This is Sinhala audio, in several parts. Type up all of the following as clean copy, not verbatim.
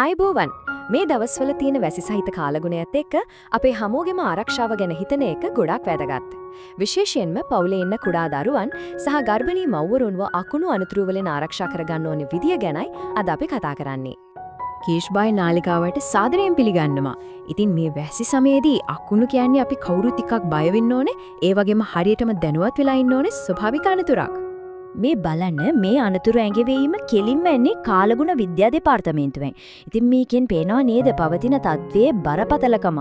ආයුබෝවන් මේ දවස්වල තියෙන වැසි සහිත කාලගුණයත් එක්ක අපේ හැමෝගෙම ආරක්ෂාව ගැන හිතන එක ගොඩක් වැදගත්. විශේෂයෙන්ම පවුලේ ඉන්න කුඩා දරුවන් සහ ගර්භණී මව්වරුන්ව අකුණු අනතුරු වලින් ආරක්ෂා කරගන්න ඕනේ විදිය ගැනයි අද අපි කතා කරන්නේ. කීෂ්බායි නාලිකාවට සාදරයෙන් පිළිගන්නවා. ඉතින් මේ වැසි සමයේදී අකුණු කියන්නේ අපි කවුරු ටිකක් බය වෙන්න ඕනේ. ඒ වගේම හරියටම දැනුවත් වෙලා ඉන්න ඕනේ ස්වභාවික අනතුරක්. මේ බලන්න මේ අනතුරු ඇඟවීම කෙලින්ම එන්නේ කාලගුණ විද්‍යා දෙපාර්තමේන්තුවෙන්. ඉතින් මේකෙන් පේනවා නේද පවතින තත්ත්වයේ බරපතලකම.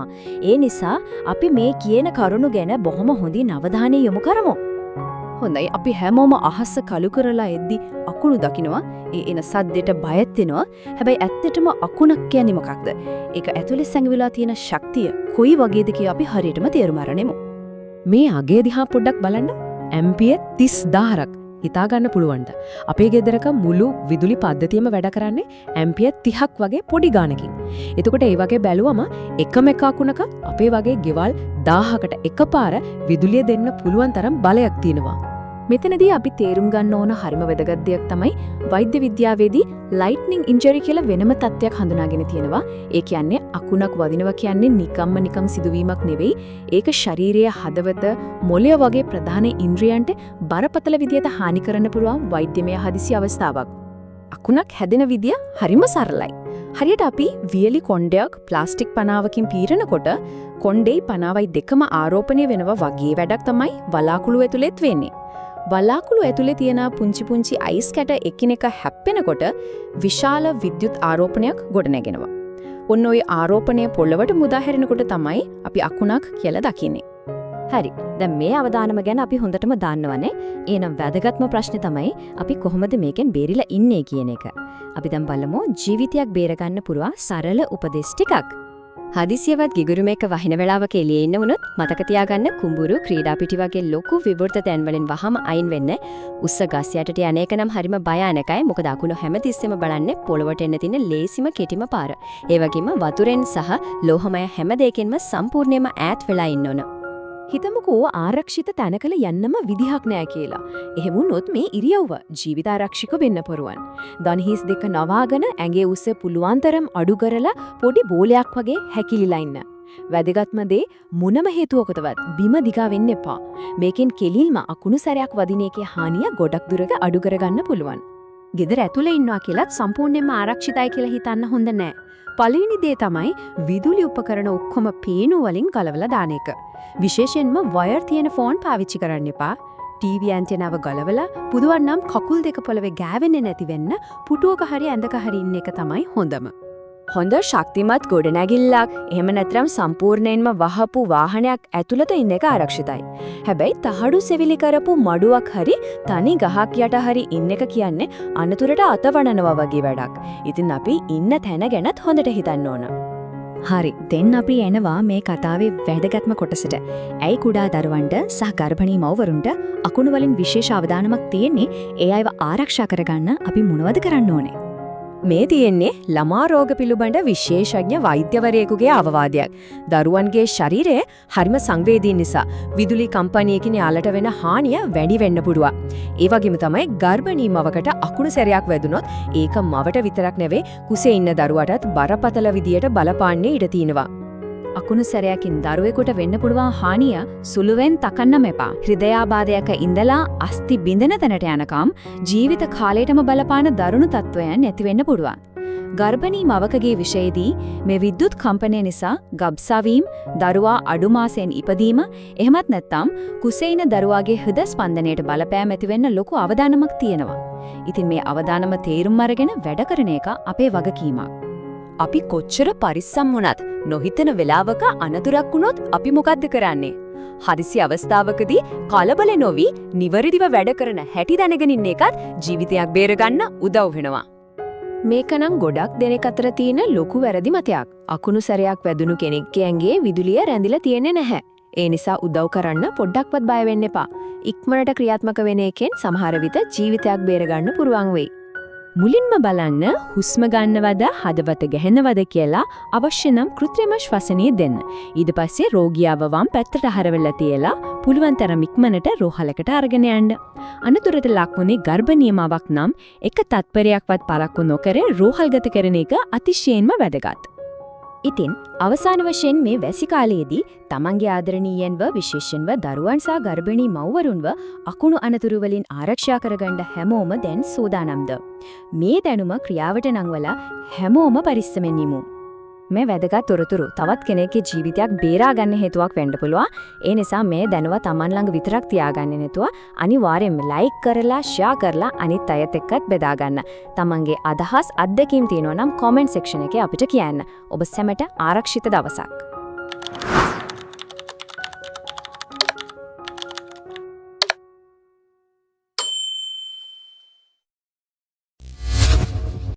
ඒ නිසා අපි මේ කියන කරුණු ගැන බොහොම හොඳින් අවධානය යොමු කරමු. හොඳයි අපි හැමෝම අහස කළු කරලා එද්දි අකුණු දකින්නවා. ඒ එන සද්දෙට බයත් වෙනවා. හැබැයි ඇත්තටම අකුණක් කියන්නේ මොකක්ද? ඒක ඇතුලේ සැඟවිලා තියෙන ශක්තිය කොයි වගේද කියලා අපි හරියටම තේරුම් අරනෙමු. මේ අගේ දිහා පොඩ්ඩක් බලන්න. ඇම්පියර් 30000ක් හිතා ගන්න පුළුවන්ද? අපේ ගෙදරක මුළු විදුලි පද්ධතියම වැඩ කරන්නේ ඇම්පියර් 30ක් වගේ පොඩි ගානකින්. එතකොට ඒ වගේ බැලුවම එකම එක අකුණක අපේ වගේ ගෙවල් 1000කට එකපාර විදුලිය දෙන්න පුළුවන් තරම් බලයක් තියෙනවා. මෙතනදී අපි තේරුම් ගන්න ඕන හරිම වැදගත් දෙයක් තමයි වෛද්‍ය විද්‍යාවේදී ලයිට්නින් ඉන්ජරි කියලා වෙනම තත්ත්වයක් හඳුනාගෙන තියෙනවා. ඒ කියන්නේ අකුණක් වදිනවා කියන්නේ නිකම් සිදුවීමක් නෙවෙයි. ඒක ශාරීරික හදවත මොළය වගේ ප්‍රධාන ඉන්ද්‍රියන්ට බරපතල විදියට හානි කරන්න පුළුවන් වෛද්‍යමය හදිසි අවස්ථාවක්. අකුණක් හැදෙන විදිය හරිම සරලයි. හරියට අපි වියලි කොණ්ඩයක් ප්ලාස්ටික් පනාවකින් පීරනකොට කොණ්ඩේයි පනාවයි දෙකම ආරෝපණය වෙනවා වගේ වැඩක් තමයි වලාකුළු ඇතුළෙත් වෙන්නේ. වලාකුළු ඇතුලේ තියෙන පුංචි අයිස් කැට එකිනෙක හැප්පෙනකොට විශාල විද්‍යුත් ආරෝපණයක් ගොඩනැගෙනවා. ඔන්න ඔය ආරෝපණය පොළවට මුදා හැරෙනකොට තමයි අපි අකුණක් කියලා දකින්නේ. හරි. දැන් මේ අවදානම ගැන අපි හොඳටම දන්නවනේ. එහෙනම් වැදගත්ම ප්‍රශ්නේ තමයි අපි කොහොමද මේකෙන් බේරිලා ඉන්නේ කියන එක. අපි දැන් බලමු ජීවිතයක් බේරගන්න පුරවා සරල උපදෙස් ටිකක්. හදිසියවත් ගිගුරු මේක වහින වෙලාවක එළියේ ඉන්න වුණොත් මතක තියාගන්න කුඹුරු ක්‍රීඩා පිටි වගේ ලොකු විවෘත තැන් වලින් වහම අයින් වෙන්න. උස්ස ගස් යටට යන එක නම් හරිම භයානකයි. මොකද අකුණු හැමතිස්සෙම බලන්නේ පොළවට එන්න තියෙන ලේසිම කෙටිම පාර. ඒ වගේම වතුරෙන් සහ ලෝහමය හැම දෙයකින්ම සම්පූර්ණයෙන්ම ඈත් වෙලා ඉන්න ඕන. හිතමුකෝ ආරක්ෂිත තැනකල යන්නම විදිහක් නෑ කියලා. එහෙම වුණොත් මේ ඉරියව්ව ජීවිත ආරක්ෂික වෙන්න පුරුවන්. දණහිස් දෙක නවාගෙන ඇඟේ උස්ස පුළුවන් තරම් අඩු කරලා පොඩි බෝලයක් වගේ හැකිලිලා ඉන්න. වැදගත්ම දේ මොනම හේතුවකටවත් බිම දිගා වෙන්න එපා. මේකෙන් කෙලින්ම අකුණු සැරයක් වදින එකේ හානිය ගොඩක් දුරට අඩු කරගන්න පුළුවන්. ගෙදර ඇතුලේ ඉන්නවා කියලත් සම්පූර්ණයෙන්ම ආරක්ෂිතයි කියලා හිතන්න හොඳ නෑ. පළවෙනි දේ තමයි විදුලි උපකරණ ඔක්කොම පේනු වලින් ගලවලා දාන එක. විශේෂයෙන්ම වයර් තියෙන ෆෝන් පාවිච්චි කරන්න එපා. ටීවී ඇන්ටෙනාව ගලවලා පුදුවන් නම් කකුල් දෙක පොළවේ ගෑවෙන්නේ නැති වෙන්න පුටුවක හරි ඇඳක හරි ඉන්න එක තමයි හොඳම. හොඳ ශක්තිමත් ගොඩනැගිල්ලක් එහෙම නැත්නම් සම්පූර්ණයෙන්ම වහපු වාහනයක් ඇතුළත ඉන්න එක ආරක්ෂිතයි. හැබැයි තහඩු සෙවිලි කරපු මඩුවක් හරි තනි ගහක් යට හරි ඉන්න එක කියන්නේ අනතුරට අතවඩනවා වගේ වැඩක්. ඉතින් අපි ඉන්න තැන ගැනත් හොඳට හිතන්න ඕන. හරි, දැන් අපි එනවා මේ කතාවේ වැදගත්ම කොටසට. ඇයි කුඩා දරුවන්ට සහ ගර්භණී මව්වරුන්ට අකුණු වලින් විශේෂ අවධානමක් තියෙන්නේ? ඒ අයව ආරක්ෂා කරගන්න අපි මොනවද කරන්න ඕනේ? මේ තියෙන්නේ ළමා රෝග පිළිබඳ විශේෂඥ වෛද්‍යවරයෙකුගේ අවවාදයක්. දරුවන්ගේ ශරීරය හරිම සංවේදී නිසා විදුලි කම්පැනියකින් යාලට වෙන හානිය වැඩි වෙන්න පුළුවන්. ඒ වගේම තමයි ගර්භණී මවකට අකුණු සැරයක් වැදුනොත් ඒක මවට විතරක් නෙවෙයි කුසේ ඉන්න දරුවටත් බරපතල විදියට බලපාන්නේ ඉඩ තියෙනවා. අකුණු සැරයකින් දරුවෙකුට වෙන්න පුළුවන් හානිය සුළුවෙන් තකන්නම එපා. හෘදයාබාධයක ඉඳලා අස්ථි බිඳෙන තැනට යනකම් ජීවිත කාලයටම බලපාන දරුණු තත්ත්වයන් ඇති වෙන්න පුළුවන්. ගර්භණී මවකගේ විෂයේදී මේ විද්‍යුත් කම්පනය නිසා ගබ්සාවීම, දරුවා අඩු මාසෙන් ඉපදීම, එහෙමත් නැත්නම් කුසේ ඉන්න දරුවාගේ හෘද ස්පන්දනයට බලපෑම් ඇති වෙන්න ලොකු අවදානමක් තියෙනවා. ඉතින් මේ අවදානම තේරුම් අරගෙන වැඩ කරන එක අපේ වගකීමක්. අපි කොච්චර පරිස්සම් වුණත් නොහිතන වෙලාවක අනතුරක් වුණොත් අපි මොකද්ද කරන්නේ? හදිසි අවස්ථාවකදී කලබල නොවි නිවැරදිව වැඩ කරන හැටි දැනගෙන ඉන්න එකත් ජීවිතයක් බේරගන්න උදව් වෙනවා. මේකනම් ගොඩක් දෙනෙක් අතර තියෙන ලොකු වැරදි මතයක්. අකුණු සැරයක් වැදුණු කෙනෙක්ගේ ඇඟේ විදුලිය රැඳිලා තියෙන්නේ නැහැ. ඒ නිසා උදව් කරන්න පොඩ්ඩක්වත් බය වෙන්න එපා. ඉක්මනට ක්‍රියාත්මක වෙන එකෙන් සමහර විට ජීවිතයක් බේරගන්න පුළුවන් වෙයි. මුලින්ම බලන්න හුස්ම ගන්නවද හදවත ගැහෙනවද කියලා අවශ්‍ය නම් කෘත්‍රිම ශ්වසනය දෙන්න. ඊට පස්සේ රෝගියාව වම් පැත්තට හරවලා තියලා පුළුවන් තරම් ඉක්මනට රෝහලකට අරගෙන යන්න. අනතුරට ලක්වුණේ ගර්භනියමාවක් නම් එක තත්පරයක්වත් පරක්කු නොකර රෝහල්ගත කරන එක අතිශයින්ම වැදගත්. ඉතින් අවසාන වශයෙන් මේ වැසි කාලයේදී තමන්ගේ ආදරණීයන්ව විශේෂයෙන්ම දරුවන් සහ ගර්භණී මව්වරුන්ව අකුණු අනතුරු වලින් ආරක්ෂා කරගන්න හැමෝම දැන් සූදානම්ද? මේ දැනුම ක්‍රියාවට නංවලා හැමෝම පරිස්සමෙන් ඉමු. මේ වැදගත් තොරතුරු තවත් කෙනෙක්ගේ ජීවිතයක් බේරා ගන්න හේතුවක් වෙන්න පුළුවන්. ඒ නිසා මේ දැනුව තමන් ළඟ විතරක් තියාගන්නේ නැතුව අනිවාර්යෙන්ම ලයික් කරලා ෂෙයා කරලා අනිත් අයත් එක්කත් බෙදා ගන්න. තමන්ගේ අදහස් අත්දැකීම් තියෙනවා නම් කමෙන්ට් සෙක්ෂන් එකේ අපිට කියන්න. ඔබ සැමට ආරක්ෂිත දවසක්.